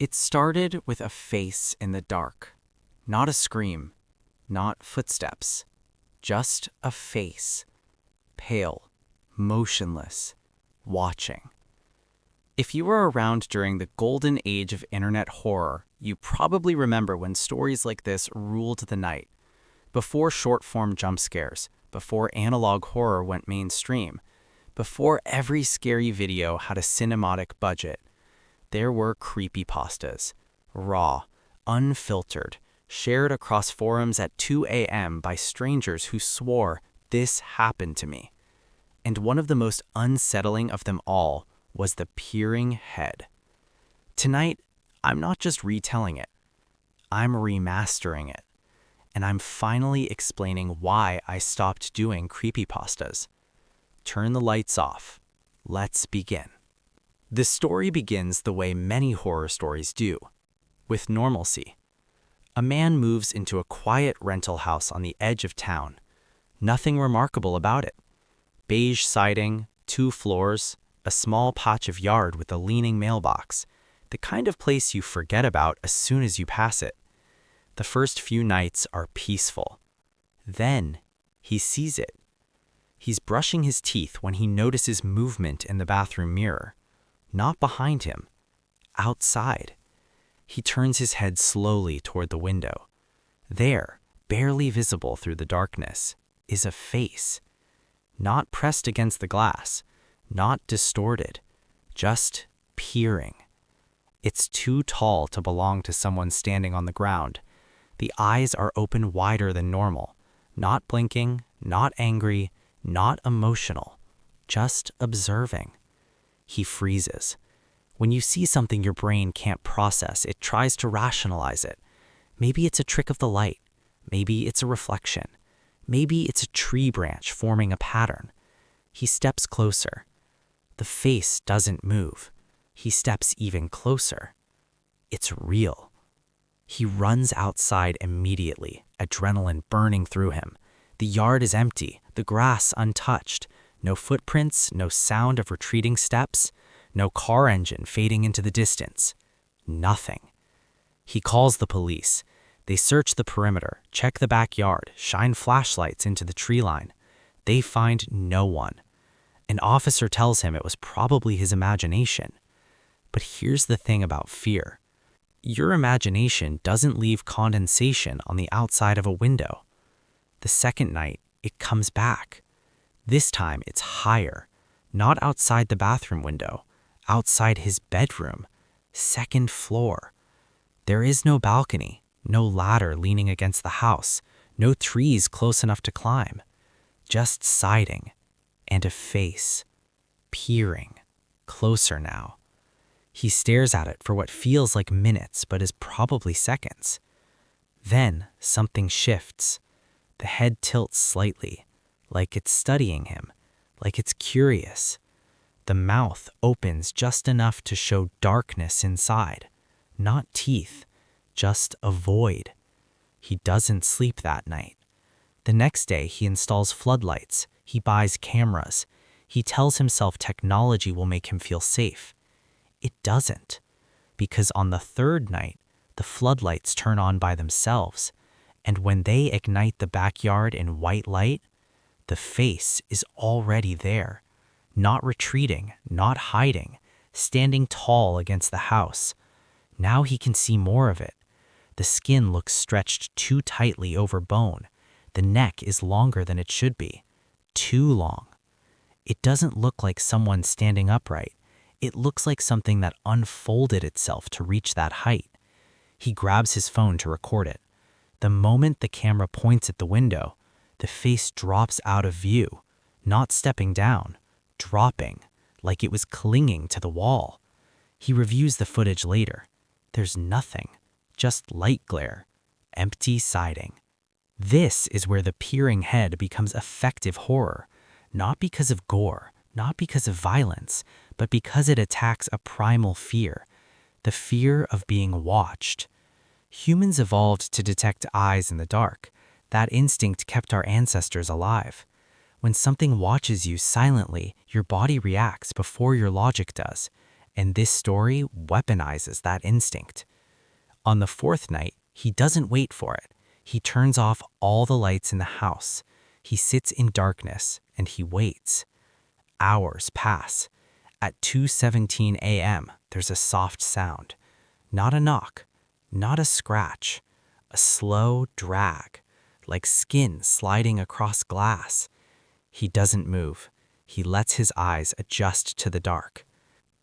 It started with a face in the dark. Not a scream, not footsteps, just a face. Pale, motionless, watching. If you were around during the golden age of internet horror, you probably remember when stories like this ruled the night. Before short-form jump scares, before analog horror went mainstream, before every scary video had a cinematic budget, there were creepypastas, raw, unfiltered, shared across forums at 2 a.m. by strangers who swore, "This happened to me." And one of the most unsettling of them all was the peering head. Tonight, I'm not just retelling it, I'm remastering it. And I'm finally explaining why I stopped doing creepypastas. Turn the lights off. Let's begin. The story begins the way many horror stories do, with normalcy. A man moves into a quiet rental house on the edge of town. Nothing remarkable about it. Beige siding, 2 floors, a small patch of yard with a leaning mailbox, the kind of place you forget about as soon as you pass it. The first few nights are peaceful. Then he sees it. He's brushing his teeth when he notices movement in the bathroom mirror. Not behind him, outside. He turns his head slowly toward the window. There, barely visible through the darkness, is a face. Not pressed against the glass, not distorted, just peering. It's too tall to belong to someone standing on the ground. The eyes are open wider than normal, not blinking, not angry, not emotional, just observing. He freezes. When you see something your brain can't process, it tries to rationalize it. Maybe it's a trick of the light. Maybe it's a reflection. Maybe it's a tree branch forming a pattern. He steps closer. The face doesn't move. He steps even closer. It's real. He runs outside immediately, adrenaline burning through him. The yard is empty, the grass untouched. No footprints, no sound of retreating steps, no car engine fading into the distance. Nothing. He calls the police. They search the perimeter, check the backyard, shine flashlights into the tree line. They find no one. An officer tells him it was probably his imagination. But here's the thing about fear. Your imagination doesn't leave condensation on the outside of a window. The second night, it comes back. This time, it's higher, not outside the bathroom window, outside his bedroom, 2nd floor. There is no balcony, no ladder leaning against the house, no trees close enough to climb. Just siding, and a face, peering, closer now. He stares at it for what feels like minutes but is probably seconds. Then something shifts. The head tilts slightly, like it's studying him, like it's curious. The mouth opens just enough to show darkness inside, not teeth, just a void. He doesn't sleep that night. The next day he installs floodlights, he buys cameras. He tells himself technology will make him feel safe. It doesn't, because on the 3rd night, the floodlights turn on by themselves, and when they ignite the backyard in white light, the face is already there, not retreating, not hiding, standing tall against the house. Now he can see more of it. The skin looks stretched too tightly over bone. The neck is longer than it should be, too long. It doesn't look like someone standing upright. It looks like something that unfolded itself to reach that height. He grabs his phone to record it. The moment the camera points at the window, the face drops out of view, not stepping down, dropping, like it was clinging to the wall. He reviews the footage later. There's nothing, just light glare, empty siding. This is where the peering head becomes effective horror, not because of gore, not because of violence, but because it attacks a primal fear, the fear of being watched. Humans evolved to detect eyes in the dark. That instinct kept our ancestors alive. When something watches you silently, your body reacts before your logic does. and this story weaponizes that instinct. On the fourth night, he doesn't wait for it. He turns off all the lights in the house. He sits in darkness and he waits. Hours pass. At 2:17 a.m., there's a soft sound. Not a knock, not a scratch, a slow drag, like skin sliding across glass. He doesn't move. He lets his eyes adjust to the dark.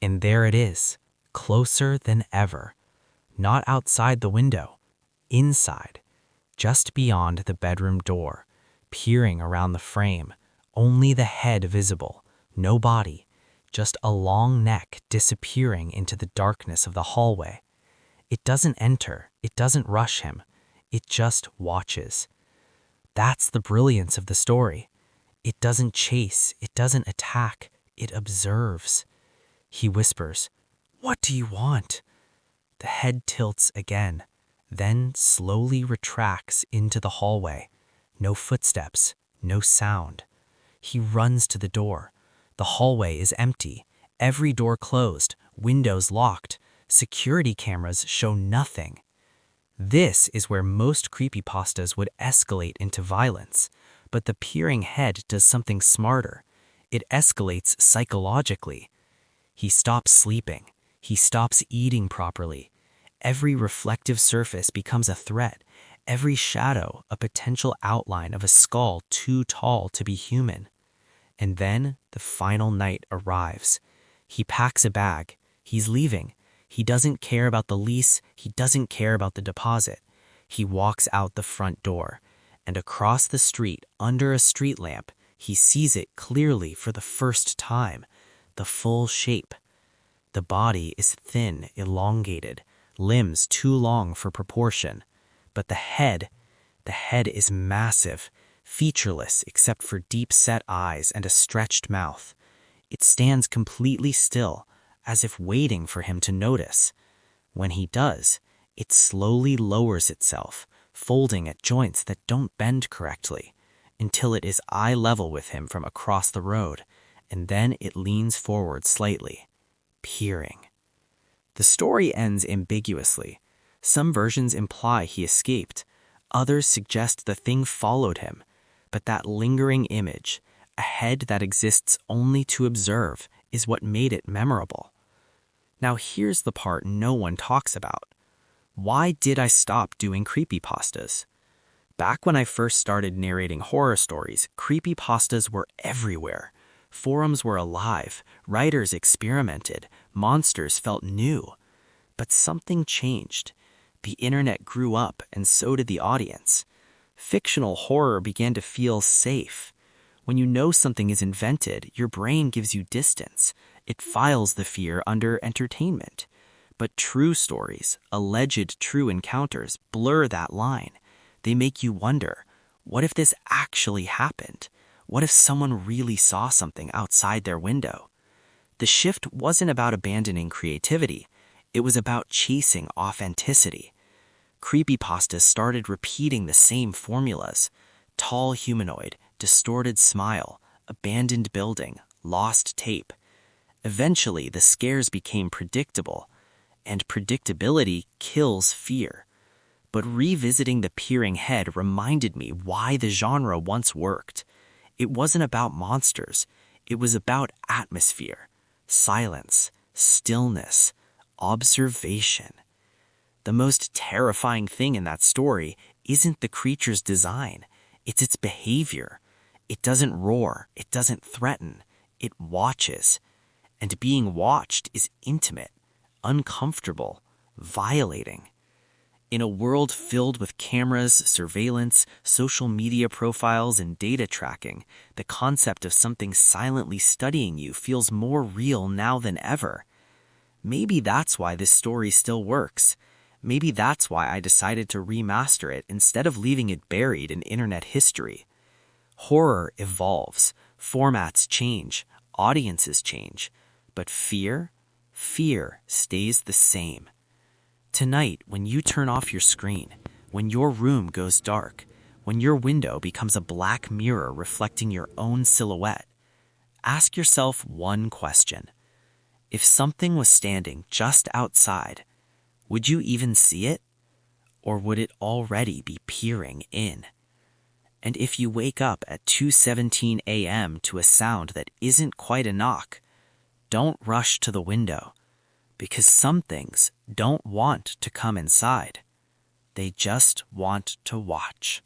And there it is, closer than ever. Not outside the window, inside, just beyond the bedroom door, peering around the frame, only the head visible, no body, just a long neck disappearing into the darkness of the hallway. It doesn't enter, it doesn't rush him, it just watches. That's the brilliance of the story. It doesn't chase, it doesn't attack, it observes. He whispers, "What do you want?" The head tilts again, then slowly retracts into the hallway. No footsteps, no sound. He runs to the door. The hallway is empty, every door closed, windows locked, security cameras show nothing. This is where most creepypastas would escalate into violence, but the peering head does something smarter. It escalates psychologically. He stops sleeping. He stops eating properly. Every reflective surface becomes a threat. Every shadow, a potential outline of a skull too tall to be human. And then the final night arrives. He packs a bag. He's leaving. He doesn't care about the lease. He doesn't care about the deposit. He walks out the front door. And across the street, under a street lamp, he sees it clearly for the first time. The full shape. The body is thin, elongated, limbs too long for proportion. But the head is massive, featureless except for deep-set eyes and a stretched mouth. It stands completely still, as if waiting for him to notice. When he does, it slowly lowers itself, folding at joints that don't bend correctly, until it is eye level with him from across the road, and then it leans forward slightly, peering. The story ends ambiguously. Some versions imply he escaped. Others suggest the thing followed him. But that lingering image, a head that exists only to observe, is what made it memorable. Now here's the part no one talks about. Why did I stop doing creepypastas? Back when I first started narrating horror stories, creepypastas were everywhere. Forums were alive, writers experimented, monsters felt new. But something changed. The internet grew up, and so did the audience. Fictional horror began to feel safe. When you know something is invented, your brain gives you distance. It files the fear under entertainment. But true stories, alleged true encounters, blur that line. They make you wonder, what if this actually happened? What if someone really saw something outside their window? The shift wasn't about abandoning creativity. It was about chasing authenticity. Creepypastas started repeating the same formulas: tall humanoid, distorted smile, abandoned building, lost tape. Eventually, the scares became predictable, and predictability kills fear. But revisiting the peering head reminded me why the genre once worked. It wasn't about monsters. It was about atmosphere, silence, stillness, observation. The most terrifying thing in that story isn't the creature's design. It's its behavior. It doesn't roar. It doesn't threaten. It watches. And being watched is intimate, uncomfortable, violating. In a world filled with cameras, surveillance, social media profiles, and data tracking, the concept of something silently studying you feels more real now than ever. Maybe that's why this story still works. Maybe that's why I decided to remaster it instead of leaving it buried in internet history. Horror evolves, formats change, audiences change, but fear stays the same. Tonight, when you turn off your screen, when your room goes dark, when your window becomes a black mirror reflecting your own silhouette, ask yourself one question. If something was standing just outside, would you even see it? Or would it already be peering in? And if you wake up at 2:17 a.m. to a sound that isn't quite a knock, don't rush to the window, because some things don't want to come inside. They just want to watch.